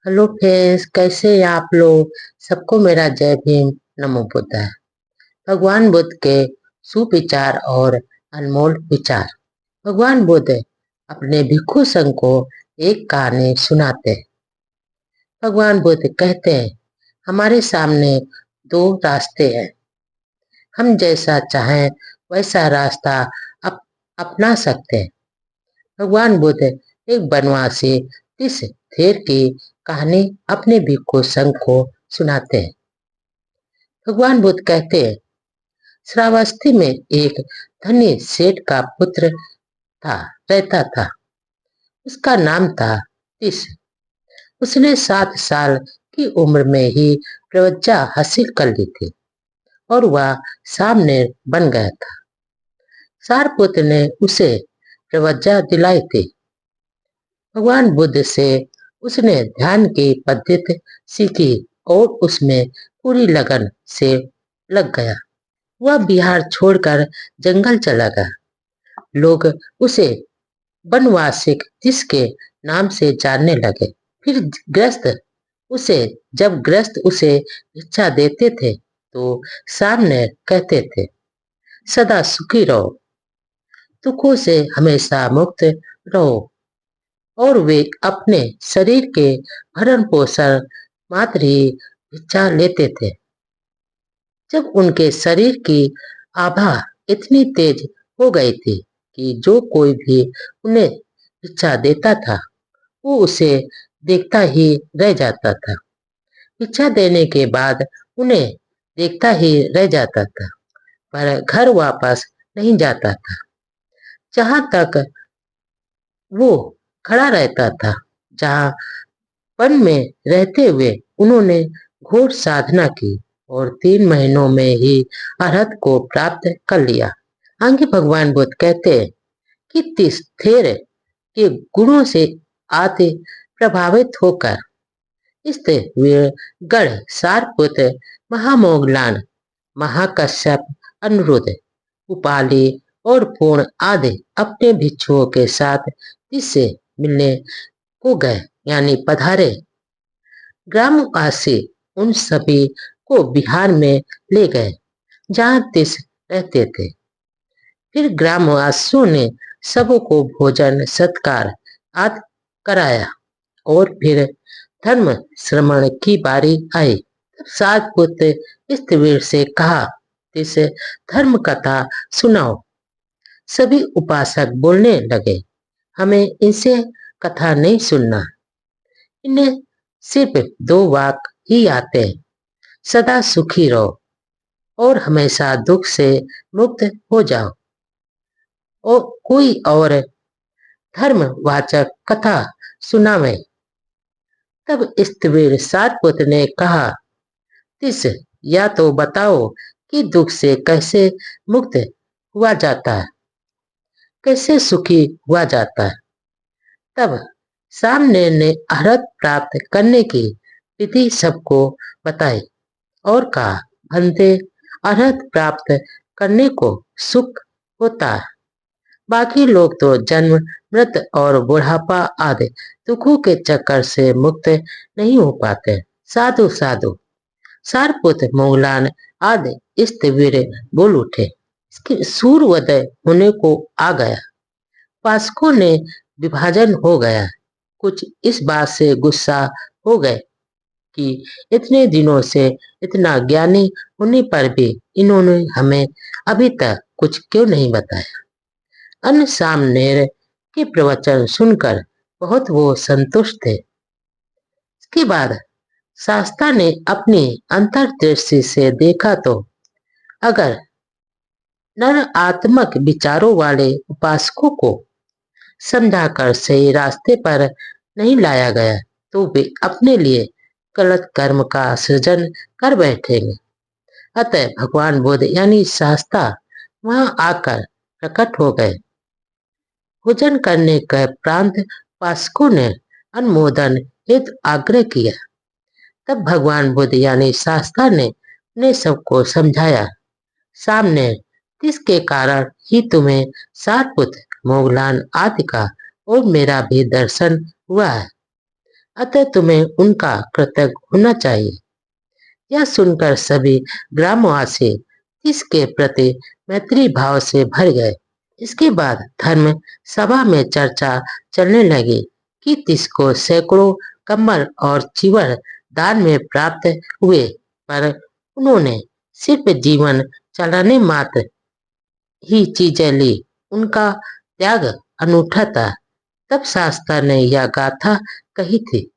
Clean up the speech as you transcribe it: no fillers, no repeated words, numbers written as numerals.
Hello friends, कैसे हैं आप लोग। सबको मेरा जय भीम, नमो बुद्धाय। भगवान बुद्ध के सुविचार और अनमोल विचार। भगवान बुद्ध अपने भिक्षु संघ को एक कहानी सुनाते हैं। भगवान बुद्ध कहते हैं, हमारे सामने दो रास्ते हैं। हम जैसा चाहें वैसा रास्ता अप, अपना सकते हैं। भगवान बुद्ध एक बनवासी तीस थेर की कहानी अपने भिक्षु संघ को सुनाते हैं। भगवान बुद्ध कहते हैं, श्रावस्ती में एक धनी सेठ का पुत्र था रहता था। उसका नाम था तीस। उसने 7 साल की उम्र में ही प्रज्ञा हासिल कर ली थी और वह सामने बन गया था। सारपुत्र ने उसे प्रज्ञा दिलाई थी। भगवान बुद्ध से उसने ध्यान की पद्धति सीखी और उसमें पूरी लगन से लग गया। वह बिहार छोड़कर जंगल चला गया। लोग उसे बनवासिक जिसके नाम से जानने लगे। फिर ग्रस्त उसे भिक्षा देते थे तो सामने कहते थे, सदा सुखी रहो, दुखों से हमेशा मुक्त रहो। और वे अपने शरीर के भरण पोषण मात्र ही भिक्षा लेते थे। जब उनके शरीर की आभा इतनी तेज हो गई थी कि जो कोई भी उन्हें भिक्षा देता था वो उसे देखता ही रह जाता था। भिक्षा देने के बाद उन्हें देखता ही रह जाता था, पर घर वापस नहीं जाता था। जहां तक वो खड़ा रहता था, जहां वन में रहते हुए उन्होंने घोर साधना की और 3 महीनों में ही अरहत को प्राप्त कर लिया। आगे भगवान बुद्ध कहते हैं कि तीस थेर के गुणों से आते प्रभावित होकर वीर गढ़ सारपुत्र महामोगलान महाकश्यप अनुरुद्ध उपाली और पूर्ण आदि अपने भिक्षुओं के साथ इससे मिलने को गए यानी पधारे। ग्रामवासी उन सभी को बिहार में ले गए जहाँ तिस रहते थे। फिर ग्रामवासियों ने सबको भोजन सत्कार आदि कराया और फिर धर्म श्रवण की बारी आई। तब सात पुत्र स्थविर से कहा, तिस धर्म कथा सुनाओ। सभी उपासक बोलने लगे, हमें इनसे कथा नहीं सुनना। इन्हें सिर्फ 2 वाक ही आते हैं, सदा सुखी रहो और हमेशा दुख से मुक्त हो जाओ। और कोई और धर्मवाचक कथा सुनावे। तब स्थविर सारपुत्र ने कहा, तिस या तो बताओ कि दुख से कैसे मुक्त हुआ जाता है, कैसे सुखी हुआ जाता है। तब सामने ने अरहत प्राप्त करने की विधि सबको बताई और कहा, बंदे, अरहत प्राप्त करने को सुख होता है। बाकी लोग तो जन्म मृत्यु और बुढ़ापा आदि दुखों के चक्कर से मुक्त नहीं हो पाते। साधु साधु। सारपुत्र मोगलान आदि स्थविर बोल उठे। इसके सूर्योदय होने को आ गया। उपासकों ने विभाजन हो गया। कुछ इस बात से गुस्सा हो गए कि इतने दिनों से इतना ज्ञानी होने पर भी इन्होंने हमें अभी तक कुछ क्यों नहीं बताया। अन्य सामनेर के प्रवचन सुनकर बहुत वो संतुष्ट थे। इसके बाद शास्ता ने अपनी अंतर्दृष्टि से देखा तो अगर नरात्मक विचारों वाले उपासकों को समझाकर सही रास्ते पर नहीं लाया गया तो वे अपने लिए गलत कर्म का सृजन कर बैठेंगे। अतः भगवान बुद्ध यानी शास्ता वहां आकर प्रकट हो गए। भोजन करने के प्रांत उपासकों ने अनुमोदन हेतु आग्रह किया। तब भगवान बुद्ध यानी शास्ता ने उन्हें सबको समझाया, सामने जिसके कारण ही तुम्हें सारपुत्र मोगलान आदि का और मेरा भी दर्शन हुआ है। अतः तुम्हें उनका कृतज्ञ होना चाहिए। यह सुनकर सभी ग्रामवासी इसके प्रति मैत्री भाव से भर गए। इसके बाद धर्म सभा में चर्चा चलने लगी कि तिसको सैकड़ों कम्बल और चीवड़ दान में प्राप्त हुए, पर उन्होंने सिर्फ जीवन चलाने मात्र ही चीजें ली। उनका त्याग अनूठा था। तब शास्त्र ने यह गाथा कही थी।